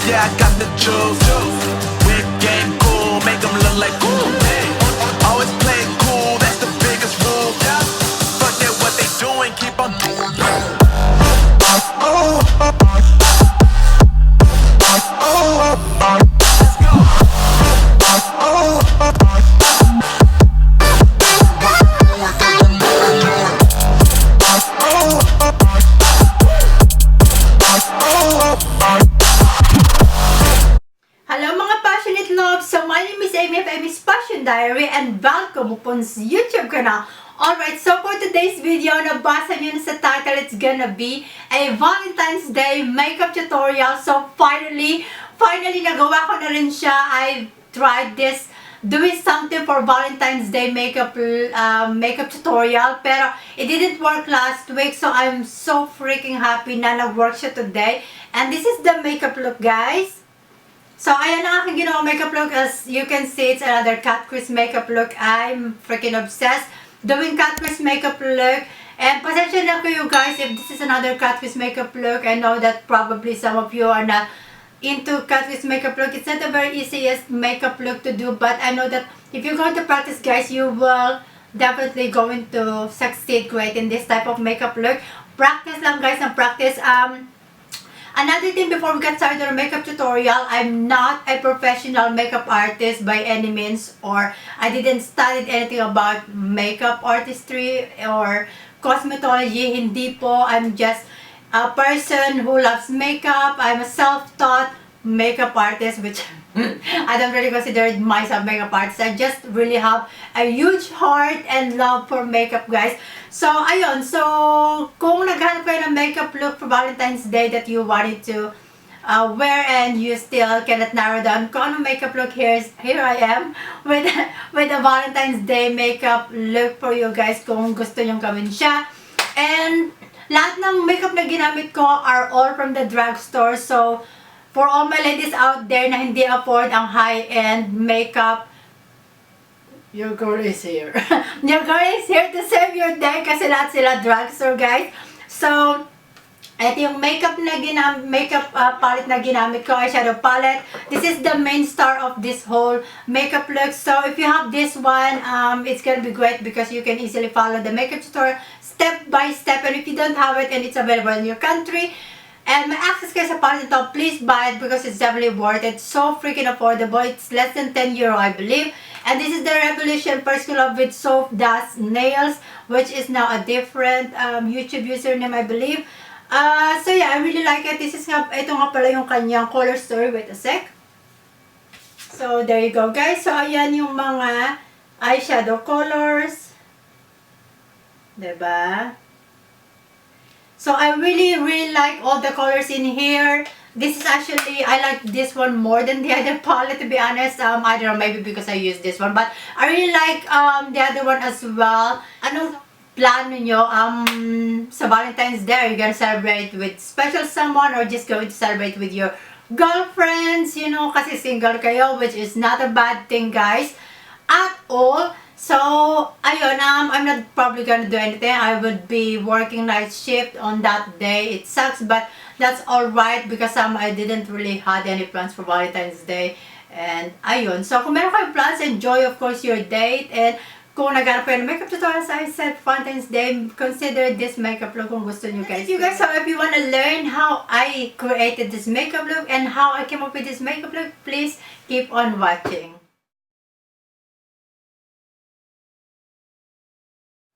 Yeah, I got the juice. Whip game cool, make them look like cool. Hey, always play it cool, that's the biggest rule. Forget what they doing, keep on doing. Hello mga passionate loves! So my name is Amy of Amy's Passion Diary and welcome upon sa YouTube kanal. Alright, so for today's video, nabasa nyo na sa title, it's gonna be a Valentine's Day makeup tutorial. So finally nagawa ko na rin siya. I tried this, doing something for Valentine's Day makeup tutorial, pero it didn't work last week. So I'm so freaking happy na nag-work siya today. And this is the makeup look, guys. So, ayan ang aking ginawang makeup look. As you can see, it's another cat quiz makeup look. I'm freaking obsessed doing cat quiz makeup look. And pasensya na kayo guys if this is another cat quiz makeup look. I know that probably some of you are not into cat quiz makeup look. It's not the very easiest makeup look to do. But I know that if you're going to practice, guys, you will definitely going to succeed great in this type of makeup look. Practice lang guys, and practice. Another thing before we get started on our makeup tutorial, I'm not a professional makeup artist by any means, or I didn't study anything about makeup artistry or cosmetology. Hindi po. I'm just a person who loves makeup. I'm a self-taught makeup artist, which I don't really consider myself makeup artist. I just really have a huge heart and love for makeup, guys. So, ayun. So, kung naghanap kayo ng makeup look for Valentine's Day that you wanted to wear and you still cannot narrow down kung anong makeup look, here I am with a Valentine's Day makeup look for you guys kung gusto nyong gawin siya. And lahat ng makeup na ginamit ko are all from the drugstore. So, for all my ladies out there na hindi afford ang high-end makeup, your girl is here. Your girl is here to save your day kasi lahat sila drugstore, guys. So, ito yung makeup palette na ginamit ko, eyeshadow palette. This is the main star of this whole makeup look. So, if you have this one, it's gonna be great because you can easily follow the makeup tutorial step by step. And if you don't have it and it's available in your country, and may access kayo sa palette nito, please buy it because it's definitely worth it. So freaking affordable. It's less than 10 euro, I believe. And this is the Revolution Personal Love with Soap Dust Nails, which is now a different YouTube username, I believe. So yeah, I really like it. This is ito nga pala yung kanyang color story. Wait a sec. So there you go, guys. So ayan yung mga eyeshadow colors. Diba? So I really like all the colors in here. This is actually, I like this one more than the other palette, to be honest. I don't know, maybe because I use this one. But I really like the other one as well. Anong plano nyo sa Valentine's Day? Are you gonna celebrate with special someone or just going to celebrate with your girlfriends? You know, kasi single kayo, which is not a bad thing, guys, at all. So, ayun, I'm not probably gonna do anything. I would be working night shift on that day. It sucks, but that's alright because I didn't really had any plans for Valentine's Day. And ayun. So, kung meron kayong plans, enjoy of course your date. And kung naghanap kayo ng makeup tutorials, I said Valentine's Day, consider this makeup look kung gusto nyo, guys. You guys, so if you wanna learn how I created this makeup look and how I came up with this makeup look, please keep on watching.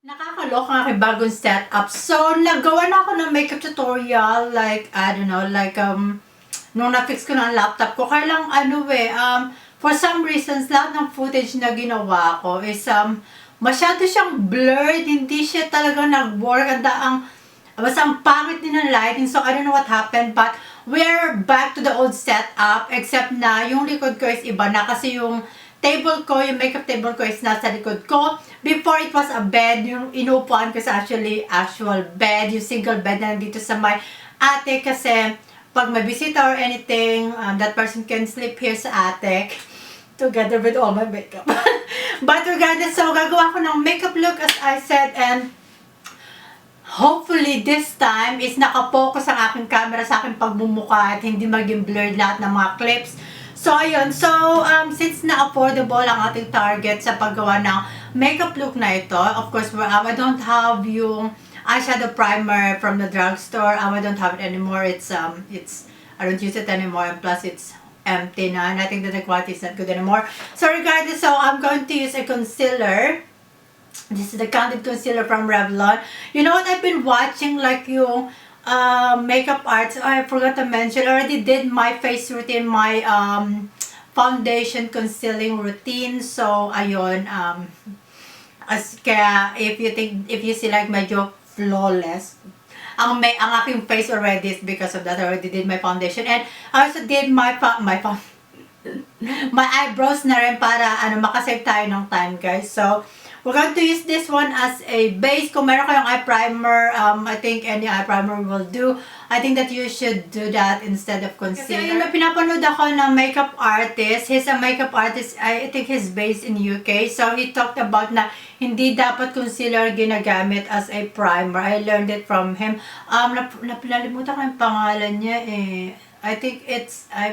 Nakakaloka ang aking bagong setup. So, nagawa na ako ng makeup tutorial, like, I don't know, like, nung na-fix ko na ang laptop ko. Kaya lang, for some reasons, lahat ng footage na ginawa ko is, masyado siyang blurred. Hindi siya talaga nag-work. Basta ang pangit din ng lighting. So, I don't know what happened. But, we're back to the old setup. Except na, yung likod ko is iba na. Kasi yung table ko, yung makeup table ko is nasa likod ko. Before it was a bed, yung inupuan ko sa actual bed, yung single bed na nandito sa my attic kasi pag may bisita or anything, that person can sleep here sa attic together with all my makeup. But regardless, so gagawa ko ng makeup look as I said, and hopefully this time is nakapokus ang aking camera sa aking pagmumukha at hindi maging blurred lahat ng mga clips. So, ayun. So, since na-affordable ang ating target sa paggawa ng makeup look na ito, of course, I don't have yung eyeshadow primer from the drugstore. I don't have it anymore. It's I don't use it anymore, and plus it's empty na, and I think that the quality is not good anymore. So, regardless, so I'm going to use a concealer. This is the Candid Concealer from Revlon. You know what? I've been watching like yung makeup arts. I forgot to mention. I already did my face routine, my foundation concealing routine. So, ayun. Kaya if you see like medyo flawless, ang aking face already is because of that. I already did my foundation, and I also did my eyebrows na rin para makasave tayo ng time, guys. So, we're going to use this one as a base. Kung meron kayong eye primer, I think any eye primer will do. I think that you should do that instead of concealer. Kasi may pinapanood ako ng makeup artist. He's a makeup artist. I think he's based in UK. So, he talked about na hindi dapat concealer ginagamit as a primer. I learned it from him. Napinalimutan ko yung pangalan niya eh. I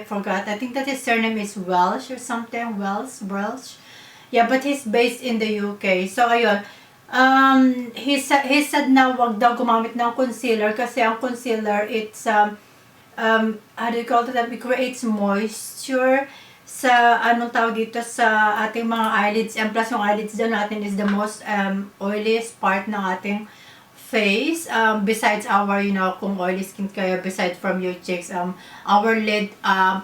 forgot. I think that his surname is Welsh or something. Welsh. Yeah, but he's based in the UK. So, ayun. He said na wag daw gumamit ng concealer kasi ang concealer, it's, how do you call it? It creates moisture sa, anong tawag dito, sa ating mga eyelids. And plus, yung eyelids daw natin is the most oiliest part ng ating face, besides our, kung oily skin kayo, besides from your cheeks, our lid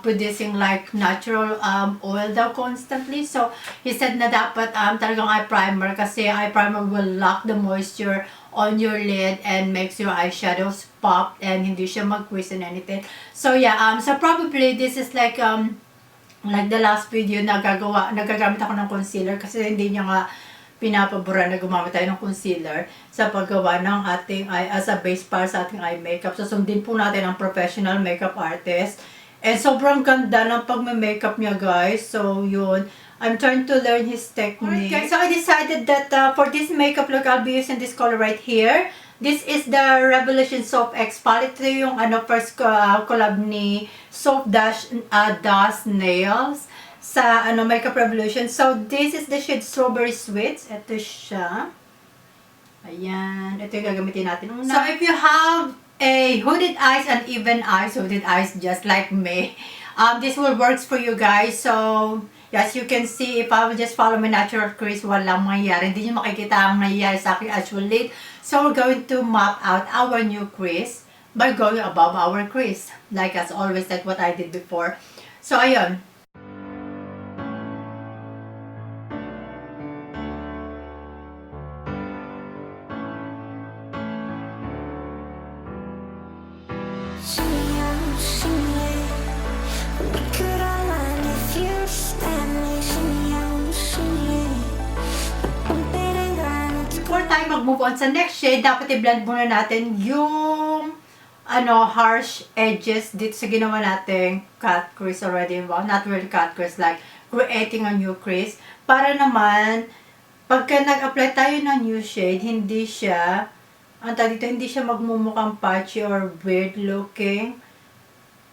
producing like natural oil daw constantly. So, he said na dapat talagang eye primer kasi eye primer will lock the moisture on your lid and makes your eyeshadows pop and hindi siya mag-crease and anything. So, yeah, so probably this is like the last video na nagagamit ako ng concealer kasi hindi niya nga pinapabura na gumamit tayo ng concealer sa paggawa ng ating as a base para sa ating eye makeup. So, sundin po natin ang professional makeup artist. And sobrang ganda ng pagme-makeup niya, guys. So, yun. I'm trying to learn his technique. Alright, guys. So, I decided that for this makeup look, I'll be using this color right here. This is the Revolution Soap X palette. Ito yung first collab ni Soap Dash Nails sa Makeup Revolution. So, this is the shade Strawberry Sweets. Ito siya. Ayan. Ito yung gagamitin natin. So, if you have a hooded eyes and even hooded eyes just like me, this will works for you guys. So, as you can see, if I will just follow my natural crease, walang mangyayari. Hindi nyo makikita ang nangyayari sa aking actual lid. So, we're going to map out our new crease by going above our crease. Like as always, like what I did before. So, ayun. Before tayo mag-move on sa next shade, dapat i-blend muna natin yung harsh edges dito sa ginawa nating cut crease already. Well, not really cut crease, like creating a new crease. Para naman, pagka nag-apply tayo ng new shade, hindi siya magmumukhang patchy or weird looking.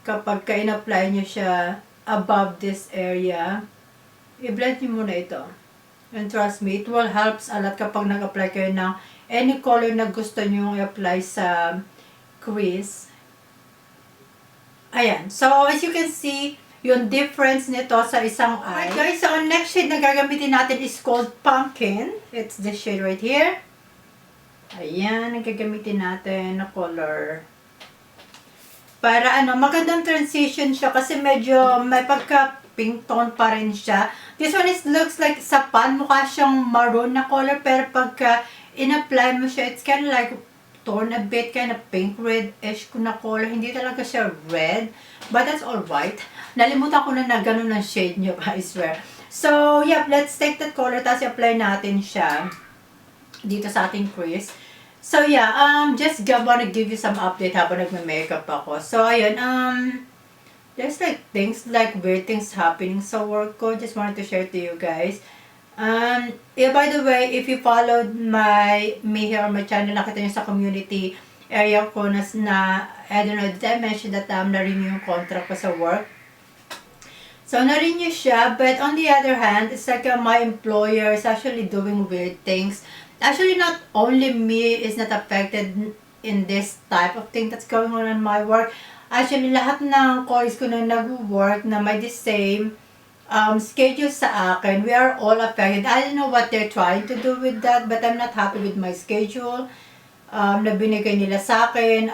Kapag in-apply nyo siya above this area, i-blend nyo muna ito. And trust me, it will helps a lot kapag nag-apply kayo ng any color na gusto nyo i-apply sa crease. Ayan. So, as you can see, yung difference nito sa isang eye. Alright guys, so ang next shade na gagamitin natin is called Pumpkin. It's this shade right here. Ayan, ang gagamitin natin na color. Para magandang transition siya kasi medyo may pagka pink tone pa rin siya. This one looks like sa pan, mukha siyang maroon na color, pero pagka in-apply mo siya, it's kind of like torn a bit, kind of pink red-ish na color. Hindi talaga siya red, but that's alright. Nalimutan ko na ganun ang shade nyo, I swear. So, yeah, let's take that color, tapos i-apply natin siya dito sa ating crease. So, yeah, just wanna give you some update habang nagme-makeup ako. So, ayun, there's like weird things happening sa work ko. Just wanted to share to you guys. Yeah, by the way, if you followed me here on my channel, nakita niyo sa community area ko I don't know, did I mention that na-renew yung contract ko sa work? So, na-renew siya, but on the other hand, it's like my employer is actually doing weird things. Actually, not only me is not affected in this type of thing that's going on in my work. Actually, lahat ng colleagues ko na nag-work na may the same schedule sa akin, we are all affected. I don't know what they're trying to do with that, but I'm not happy with my schedule na binigay nila sa akin.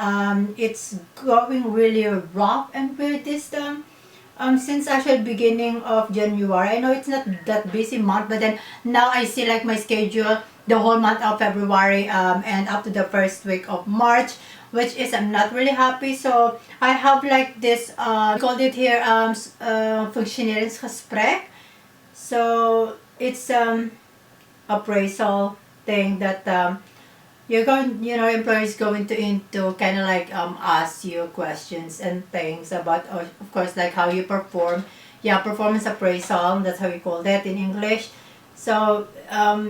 It's going really rough and weird this since actually beginning of January. I know it's not that busy month, but then now I see like my schedule the whole month of February and up to the first week of March, which is I'm not really happy. So I have like this called it here functioneringsgesprek. So it's appraisal thing that you're going, employer is going to into kind of like ask you questions and things about, of course, like how you perform. Yeah, performance appraisal, that's how you call that in English. So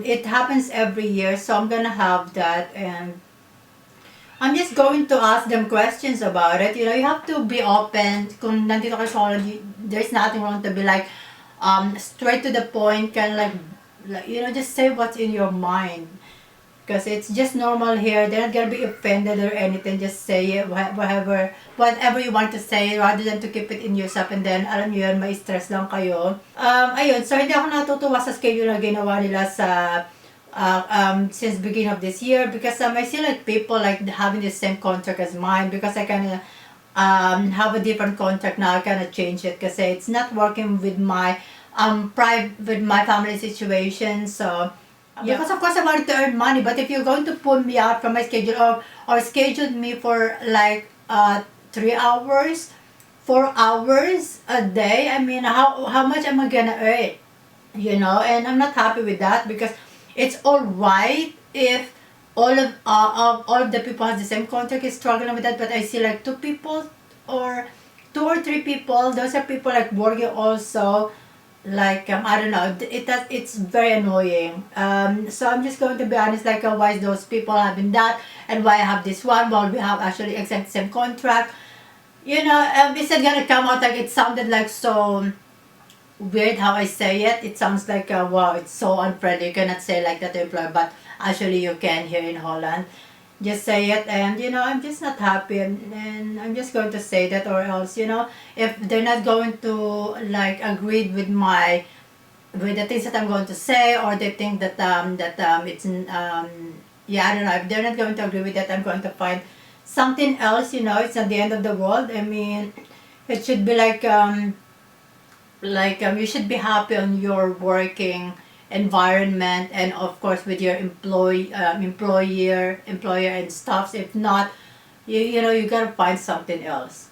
it happens every year, so I'm gonna have that, and I'm just going to ask them questions about it. You have to be open. Kung nandito ka sa Holland, there's nothing wrong to be like straight to the point, kind of like just say what's in your mind. Because it's just normal here. They're not gonna be offended or anything. Just say it, whatever you want to say, rather than to keep it in yourself. And then, alam niyo yun, may stress lang kayo. Ayun, so hindi ako natutuwa sa schedule na ginawa nila sa since beginning of this year, because I see like people like having the same contract as mine, because I kind of have a different contract now. I kind of change it because it's not working with my with my family situation. So yeah. Because of course I wanted to earn money, but if you're going to pull me out from my schedule or schedule me for like 3 hours, 4 hours a day, I mean, how much am I gonna earn? And I'm not happy with that, because it's all right if all of the people has the same contract is struggling with that, but I see like 2 or 3 people, those are people like working also. Like I don't know, it's very annoying. So I'm just going to be honest, like why those people having that, and why I have this one while we have actually exact same contract. It's not gonna come out like it sounded like so weird how I say it. It sounds like wow, it's so unfriendly. You cannot say like that to employer, but actually you can here in Holland. Just say it, and I'm just not happy, and I'm just going to say that, or else if they're not going to like agree with the things that I'm going to say, or they think that it's yeah, I don't know, if they're not going to agree with that, I'm going to find something else. It's not the end of the world. I mean, it should be like you should be happy on your working environment, and of course with your employer and stuff. If not, you gotta find something else.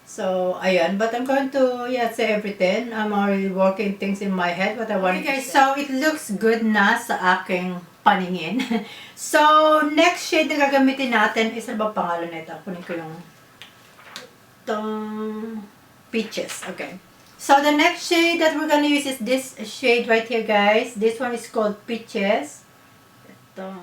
So ayan, but I'm going to say everything. I'm already working things in my head what I want to say. So it looks good na sa aking paningin. So next shade na gagamitin natin is, ano ba pangalan nito? Kunin ko yung peaches. Okay. So the next shade that we're gonna use is this shade right here, guys. This one is called Peaches.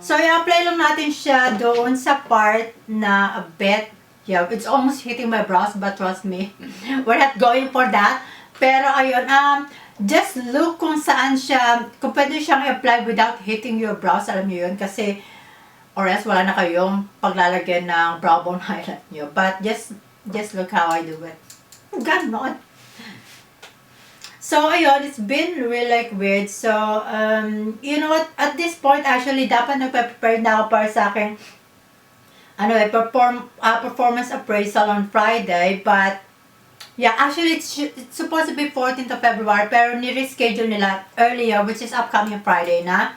So i-apply lang natin siya doon sa part na a bit. Yeah, it's almost hitting my brows, but trust me, we're not going for that. Pero ayun, just look kung saan siya, kung pwede siyang i-apply without hitting your brows. Alam niyo yun, kasi or else wala na kayong paglalagyan ng brow bone highlight niyo. But just look how I do it. Ganon. So, ayun, it's been really like weird. So, you know what, at this point, actually, dapat nagpe-prepare na ako para sa akin, performance appraisal on Friday. But, yeah, actually, it's supposed to be 14th of February, pero ni-reschedule nila earlier, which is upcoming Friday na.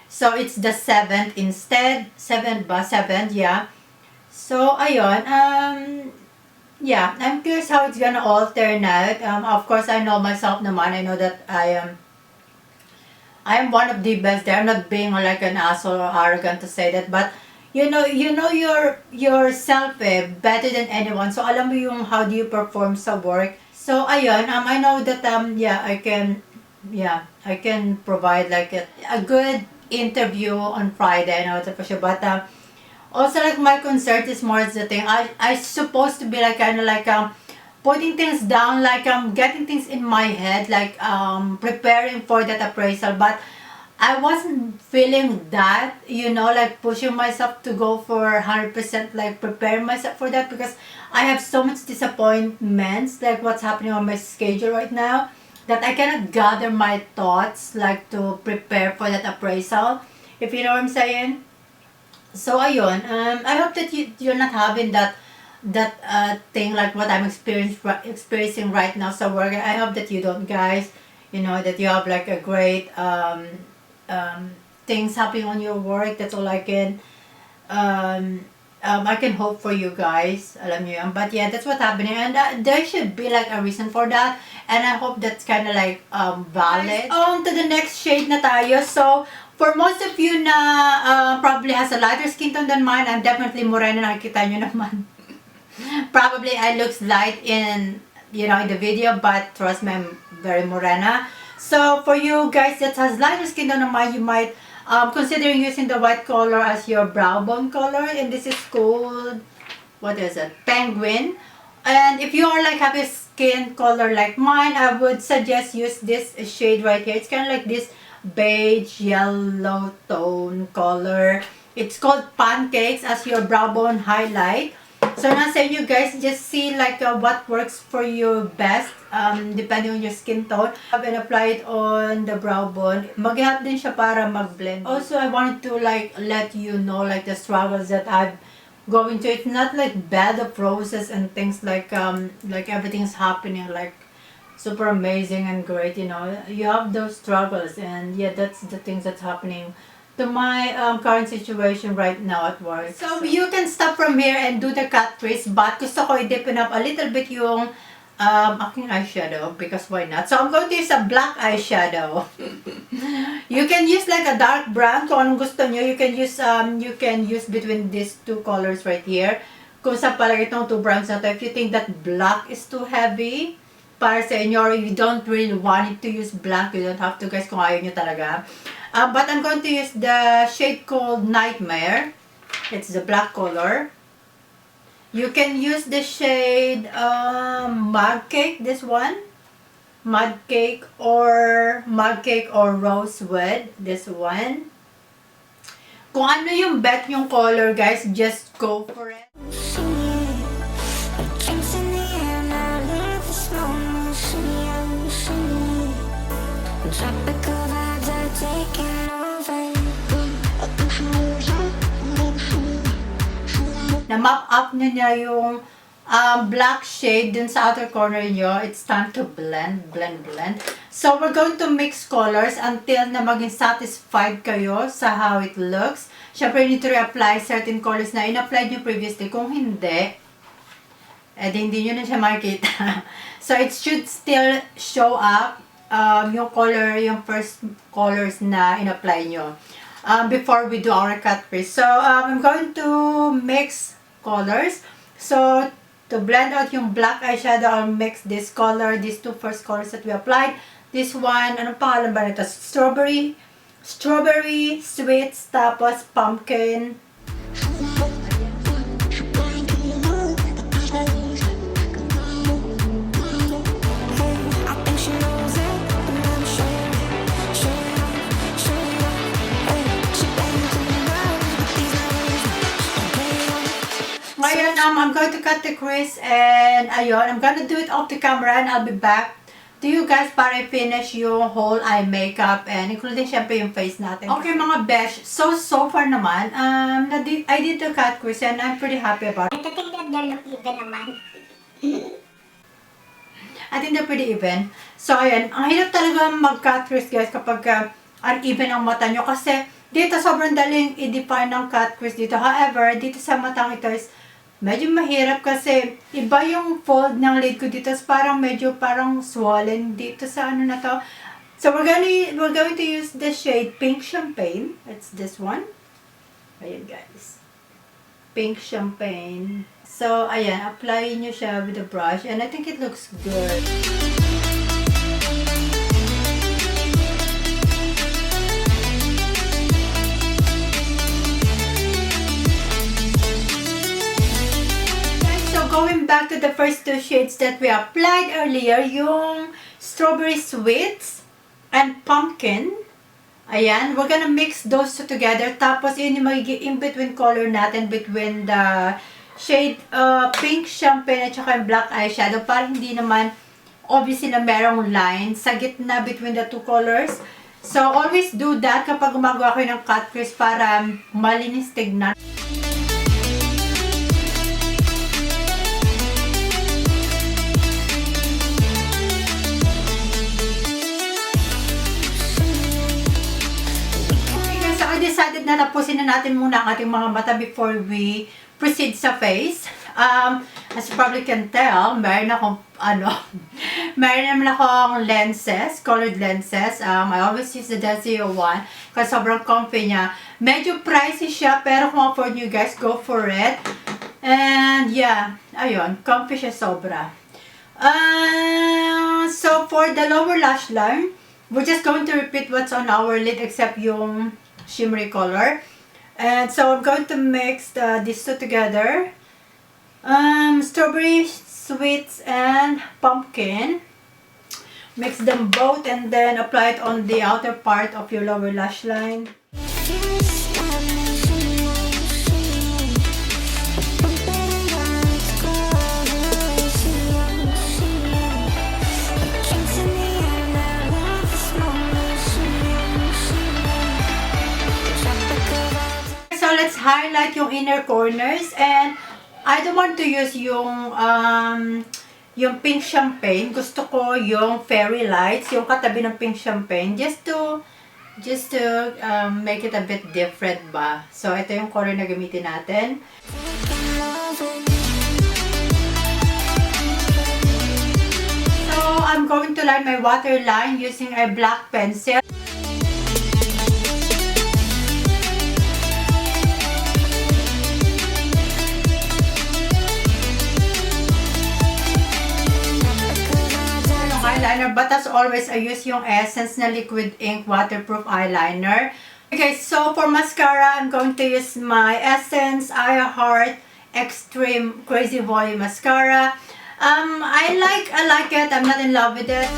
So, it's the 7th instead. 7th ba? 7th, yeah. So, ayun, yeah, I'm curious how it's gonna all turn out. Of course, I know myself naman. I know that I am one of the best there. I'm not being like an asshole or arrogant to say that, but you know yourself better than anyone. So alam mo yung how do you perform sa work. So ayun, I know that yeah, I can yeah, I can provide like a good interview on Friday, I know that for sure. But also like my concern is more the thing. I supposed to be like kind of like putting things down, like getting things in my head, like preparing for that appraisal, but I wasn't feeling that, you know, like pushing myself to go for 100%, like prepare myself for that, because I have so much disappointments, like what's happening on my schedule right now, that I cannot gather my thoughts, like to prepare for that appraisal, if you know what I'm saying. So ayun, I hope that you're not having that thing like what I'm experiencing right now sa work. I hope that you don't, guys. You know, that you have like a great things happening on your work. That's all I can hope for you guys. Alam niyo yun. But yeah, that's what's happening, and there should be like a reason for that, and I hope that's kind of like valid. On to the next shade na tayo. So for most of you na probably has a lighter skin tone than mine, I'm definitely morena, nakikita nyo naman. Probably I looks light in, you know, in the video, but trust me, I'm very morena. So for you guys that has lighter skin tone than mine, you might considering using the white color as your brow bone color, and this is called, what is it, Penguin. And if you are like have a skin color like mine, I would suggest use this shade right here. It's kind of like this beige yellow tone color. It's called Pancakes as your brow bone highlight. So nasa inyo guys, just see like what works for you best depending on your skin tone. And apply it on the brow bone. Mag-help din siya para mag-blend. Also, I wanted to like let you know like the struggles that I've going to. It's not like bad of roses and things like everything's happening like super amazing and great, you know. You have those struggles, and yeah, that's the things that's happening to my current situation right now at work. So you can stop from here and do the cut crease, but gusto ko i-deepen up a little bit yung aking eyeshadow, because why not? So I'm going to use a black eyeshadow. You can use like a dark brown kung anong gusto nyo. You can use between these two colors right here. Kung sa palagi itong two browns na to, if you think that black is too heavy para sa inyo, or you don't really want it to use black, you don't have to guys kung ayaw nyo talaga. But I'm going to use the shade called Nightmare. It's the black color. You can use the shade Mud Cake, this one. Mud Cake or Rosewood, this one. Kung ano yung bet yung color, guys, just go for it. Na-map up niya yung black shade dun sa outer corner nyo. It's time to blend. So we're going to mix colors until na maging satisfied kayo sa how it looks. Syempre, you need to reapply certain colors na in-apply nyo previously. Kung hindi, hindi nyo na siya makikita. So it should still show up yung first colors na in-apply nyo before we do our cut crease. So I'm going to mix colors. So to blend out yung black eyeshadow, I'll mix this color, these two first colors that we applied. This one, anong pangalan ba nito? Strawberry, sweets, tapos pumpkin. Ngayon, I'm going to cut the crease, and ayun, I'm gonna do it off the camera, and I'll be back to you guys para i-finish yung whole eye makeup, and including syempre yung face natin. Okay mga besh, so far naman, I did the cut crease, and I'm pretty happy about it. I think that they're not even naman. I think they're pretty even. So ayun, ang hirap talaga mag-cut crease guys kapag uneven ang mata nyo, kasi dito sobrang daling i-define ng cut crease dito. However, dito sa matang ito is medyo mahirap kasi iba yung fold ng lid ko dito. Parang swollen dito sa ano na to. So we're going to use the shade Pink Champagne. It's this one. Ayan guys. Pink Champagne. So ayan, apply nyo siya with a brush, and I think it looks good. going back to the first two shades that we applied earlier, yung Strawberry Sweets and Pumpkin. Ayan, we're gonna mix those two together. Tapos, yun yung magiging in-between color natin between the shade Pink Champagne at saka yung Black Eyeshadow. Para hindi naman, obviously na merong line sa gitna between the two colors. So, always do that kapag gumagawa kayo ng cut crease para malinis tignan. Decided na tapusin na natin muna ang ating mga mata before we proceed sa face. As you probably can tell, meron naman akong lenses, colored lenses. I always use the Del01 kasi sobrang comfy niya. Medyo pricey siya, pero kung afford nyo guys, go for it. And yeah, ayun, comfy siya sobra. So for the lower lash line, we're just going to repeat what's on our lid except yung shimmery color. And so I'm going to mix these two together. Strawberry Sweets and Pumpkin. Mix them both and then apply it on the outer part of your lower lash line. So let's highlight yung inner corners, and I don't want to use yung Pink Champagne. Gusto ko yung Fairy Lights, yung katabi ng Pink Champagne, just to make it a bit different ba. So ito yung color na gamitin natin. So I'm going to line my waterline using a black pencil. Eyeliner, but as always, I use yung Essence na Liquid Ink Waterproof Eyeliner. Okay, so for mascara, I'm going to use my Essence I Heart Extreme Crazy Volume Mascara. I like it. I'm not in love with it.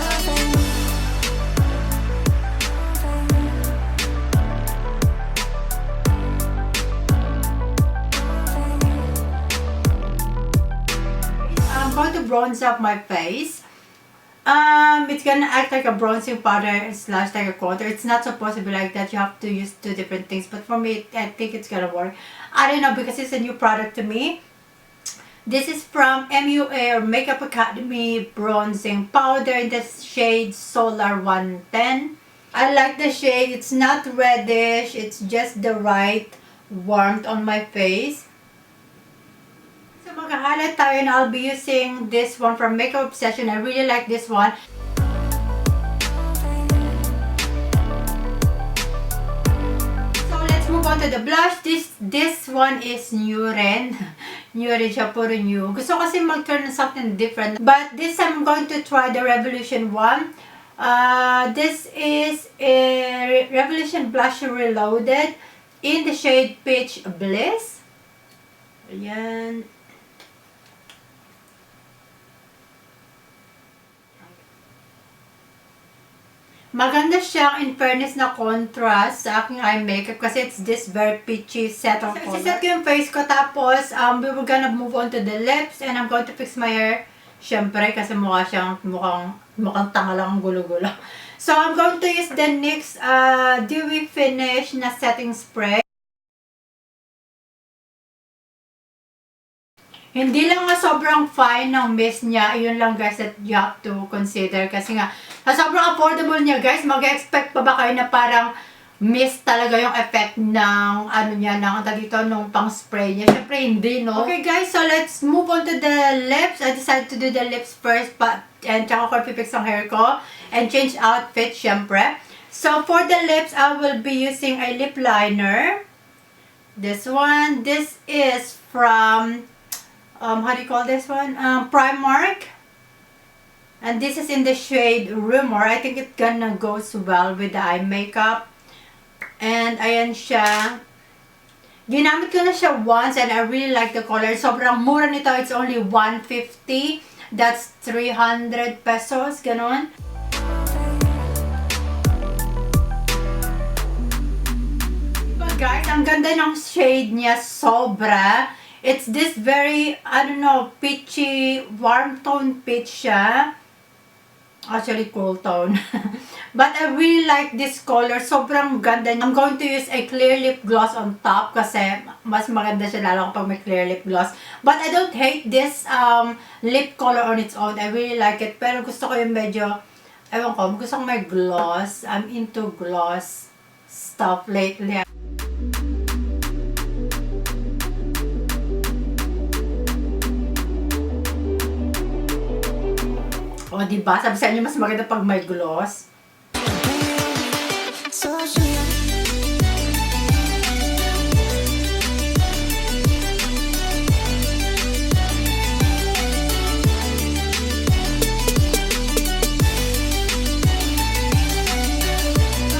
I'm going to bronze up my face. It's gonna act like a bronzing powder slash like a contour. It's not supposed to be like that. You have to use two different things. But for me, I think it's gonna work. I don't know because it's a new product to me. This is from MUA or Makeup Academy Bronzing Powder in the shade Solar 110. I like the shade. It's not reddish. It's just the right warmth on my face. So mag-highlight tayo, and I'll be using this one from Makeup Obsession. I really like this one. So let's move on to the blush. This one is new rin. New rin siya, puro new. Gusto kasi mag-turn on something different. But this time I'm going to try the Revolution one. This is a Revolution Blush Reloaded in the shade Peach Bliss. Ayan. Maganda siyang in fairness na contrast sa aking eye makeup kasi it's this very peachy set of color. Siset ko yung face ko, tapos we were gonna move on to the lips, and I'm going to fix my hair. Siyempre, kasi mukhang tanga lang ang gulo-gulo. So, I'm going to use the NYX Dewy Finish na setting spray. Hindi lang nga sobrang fine ng mist niya. Yun lang guys that you have to consider. Kasi nga, sobrang affordable niya guys. Mag-expect pa ba kayo na parang mist talaga yung effect ng nung pang spray niya? Siyempre hindi, no? Okay guys, so let's move on to the lips. I decided to do the lips first. And tsaka ko pipix ang hair ko. And change outfit, siyempre. So for the lips, I will be using a lip liner. This one. This is from... how do you call this one? Primark. And this is in the shade Rumor. I think it gonna goes well with the eye makeup. And ayan siya. Ginamit ko na siya once and I really like the color. Sobrang mura nito. It's only 150. That's 300 pesos. Ganon. But guys, ang ganda ng shade niya. Sobra. It's this very, I don't know, peachy, warm tone peach siya. Actually, cool tone. But I really like this color. Sobrang ganda. I'm going to use a clear lip gloss on top kasi mas maganda siya lalo kapag may clear lip gloss. But I don't hate this lip color on its own. I really like it. Pero gusto ko yung medyo, ewan ko, gusto ko may gloss. I'm into gloss stuff lately. O, diba? Sabi sa inyo, mas maganda pag may gloss.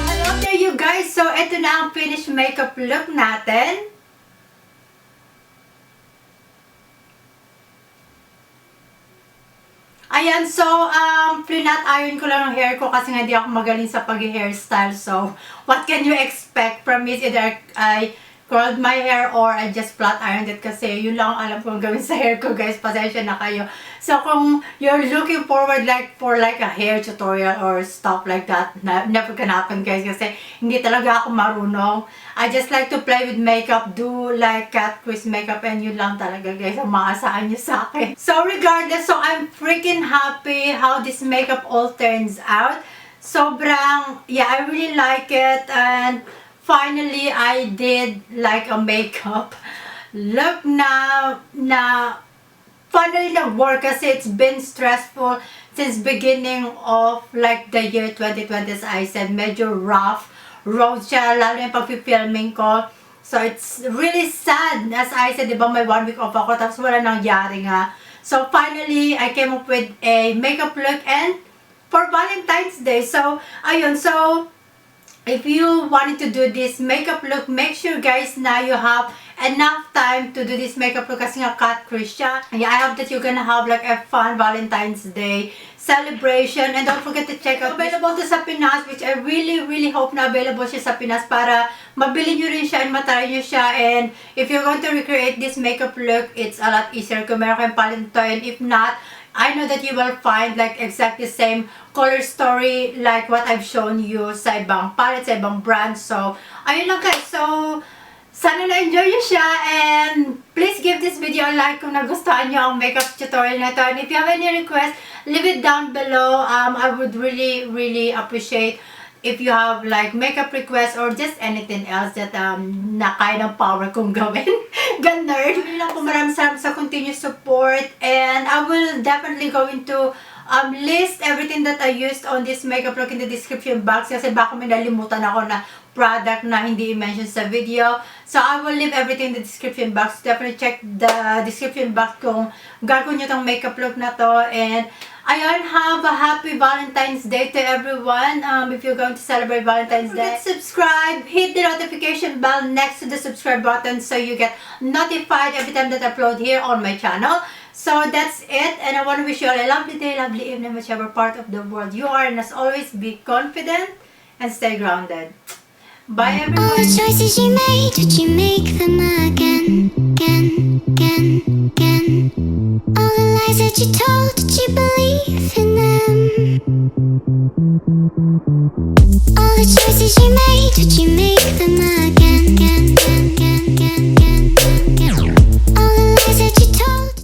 Hello there you guys! So, ito na ang finished makeup look natin. Ayan, so, flat iron ko lang ang hair ko kasi nga hindi ako magaling sa pag-hairstyle. So, what can you expect from me? Either I curled my hair or I just flat ironed it kasi yun lang alam kong gawin sa hair ko, guys. Pasensya na kayo. So, kung you're looking forward for a hair tutorial or stuff like that, never can happen, guys, kasi hindi talaga ako marunong. I just like to play with makeup, do like cat quiz makeup, and yun lang talaga, guys, ang maasahan nyo sa akin. So, regardless, so I'm freaking happy how this makeup all turns out. Sobrang, yeah, I really like it, and finally, I did like a makeup look na finally nag-work kasi it's been stressful since beginning of like the year 2020, as I said. Medyo rough road siya, lalo yung pag-filming ko. So, it's really sad. As I said, diba may 1 week off ako, tapos wala nangyari nga. So, finally, I came up with a makeup look and for Valentine's Day. So, ayun. So, if you wanted to do this makeup look, make sure, guys, na you have enough time to do this makeup look kasi nga cut crease siya. Yeah, I hope that you're gonna have like a fun Valentine's Day celebration. And don't forget to check out available to sa Pinas, which I really hope na available siya sa Pinas para mabili nyo rin siya and matry nyo siya. And if you're going to recreate this makeup look, it's a lot easier kung meron kayong palette to. And if not, I know that you will find like exactly same color story like what I've shown you sa ibang palette, sa ibang brand. So, ayun lang, guys. So, sana na-enjoy nyo siya, and please give this video a like kung nagustuhan nyo ang makeup tutorial na ito. And if you have any request, leave it down below. I would really appreciate if you have like makeup requests or just anything else that na kaya ng power kong gawin. Ganun. Maraming salamat sa continuous support, and I will definitely going to list everything that I used on this makeup look in the description box kasi baka may nalimutan ako na product na hindi i-mention sa video. So, I will leave everything in the description box. Definitely check the description box kung gagawin nyo tong makeup look na to. And, ayun, have a happy Valentine's Day to everyone. If you're going to celebrate Valentine's Day, subscribe, hit the notification bell next to the subscribe button so you get notified every time that I upload here on my channel. So, that's it. And I want to wish you all a lovely day, lovely evening, whichever part of the world you are. And as always, be confident and stay grounded. Bye, everyone. All the choices you made, did you make them again, again? All the lies that you told, did you believe in them? All the choices you made, did you make them again?